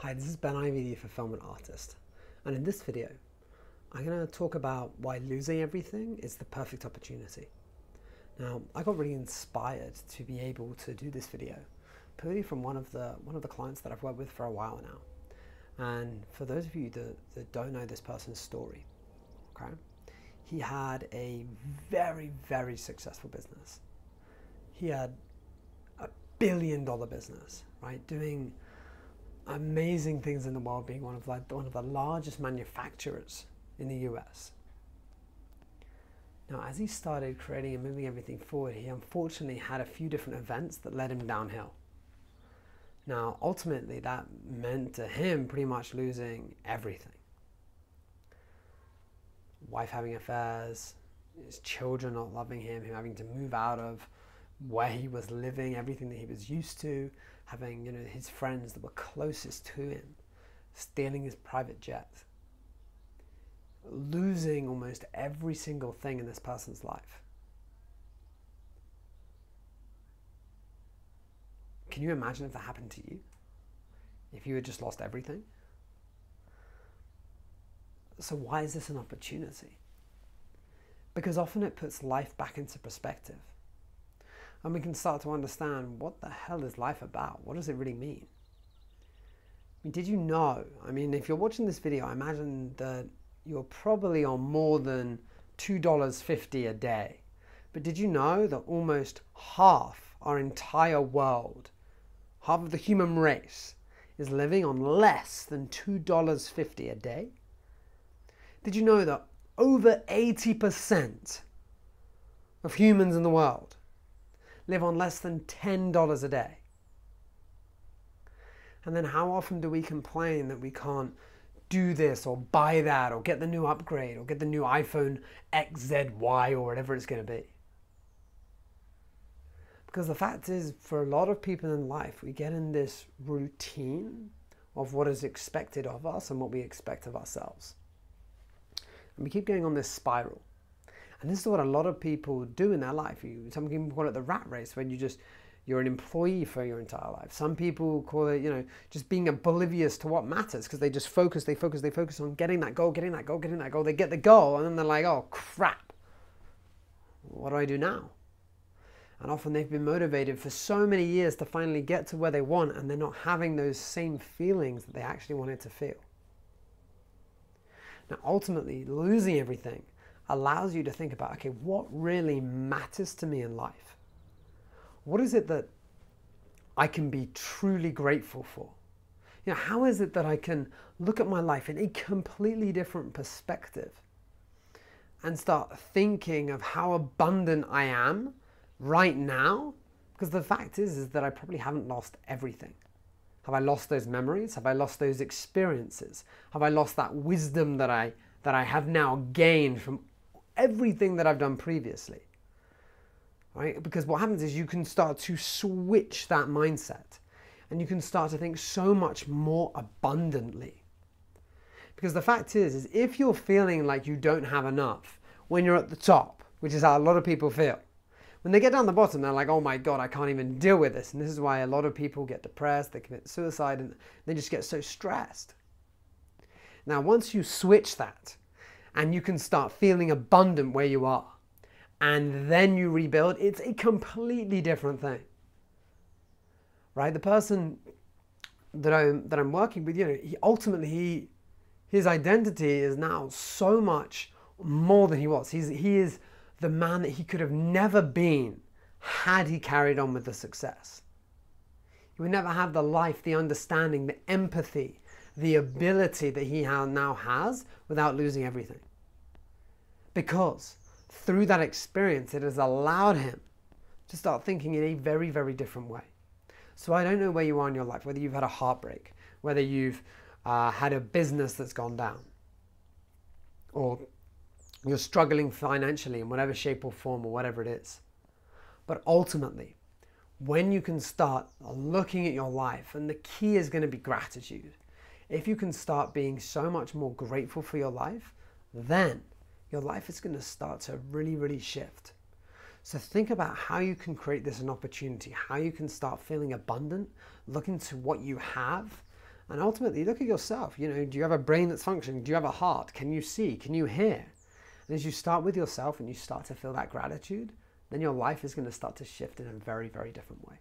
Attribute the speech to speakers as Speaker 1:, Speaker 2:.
Speaker 1: Hi, this is Ivey, the fulfillment artist, and in this video I'm going to talk about why losing everything is the perfect opportunity. Now, I got really inspired to be able to do this video purely from one of the clients that I've worked with for a while now. And for those of you that don't know this person's story, okay, he had a very, very successful business. He had a $1 billion business, right, doing amazing things in the world, being one of the largest manufacturers in the US. Now, as he started creating and moving everything forward, he unfortunately had a few different events that led him downhill. Now, ultimately, that meant to him pretty much losing everything. Wife having affairs, his children not loving him having to move out of where he was living, everything that he was used to, having, his friends that were closest to him, stealing his private jet, losing almost every single thing in this person's life. Can you imagine if that happened to you? If you had just lost everything? So why is this an opportunity? Because often it puts life back into perspective. And we can start to understand, what the hell is life about? What does it really mean? Did you know? If you're watching this video, I imagine that you're probably on more than $2.50 a day. But did you know that almost half our entire world, half of the human race, is living on less than $2.50 a day? Did you know that over 80% of humans in the world live on less than $10 a day? And then how often do we complain that we can't do this or buy that or get the new upgrade or get the new iPhone XZY or whatever it's going to be? Because the fact is, for a lot of people in life, we get in this routine of what is expected of us and what we expect of ourselves. And we keep going on this spiral. And this is what a lot of people do in their life. Some people call it the rat race, when you're an employee for your entire life. Some people call it, just being oblivious to what matters, because they just focus on getting that goal. They get the goal, and then they're like, oh crap, what do I do now? And often they've been motivated for so many years to finally get to where they want, and they're not having those same feelings that they actually wanted to feel. Now, ultimately, losing everything allows you to think about, okay, what really matters to me in life? What is it that I can be truly grateful for? How is it that I can look at my life in a completely different perspective and start thinking of how abundant I am right now? Because the fact is that I probably haven't lost everything. Have I lost those memories? Have I lost those experiences? Have I lost that wisdom that I have now gained from everything that I've done previously? Right? Because what happens is you can start to switch that mindset and you can start to think so much more abundantly. Because the fact is if you're feeling like you don't have enough when you're at the top, which is how a lot of people feel, when they get down the bottom, they're like, oh my God, I can't even deal with this. And this is why a lot of people get depressed, they commit suicide, and they just get so stressed. Now, once you switch that and you can start feeling abundant where you are, and then you rebuild, it's a completely different thing. Right? The person that I'm working with, his identity is now so much more than he was. He is the man that he could have never been had he carried on with the success. He would never have the life, the understanding, the empathy, the ability that he now has without losing everything. Because through that experience, it has allowed him to start thinking in a very, very different way. So I don't know where you are in your life, whether you've had a heartbreak, whether you've had a business that's gone down, or you're struggling financially in whatever shape or form or whatever it is. But ultimately, when you can start looking at your life, and the key is going to be gratitude. If you can start being so much more grateful for your life, then your life is going to start to really, really shift. So think about how you can create this an opportunity, how you can start feeling abundant, look into what you have, And ultimately, look at yourself. You know, do you have a brain that's functioning? Do you have a heart? Can you see? Can you hear? And as you start with yourself and you start to feel that gratitude, then your life is going to start to shift in a very, very different way.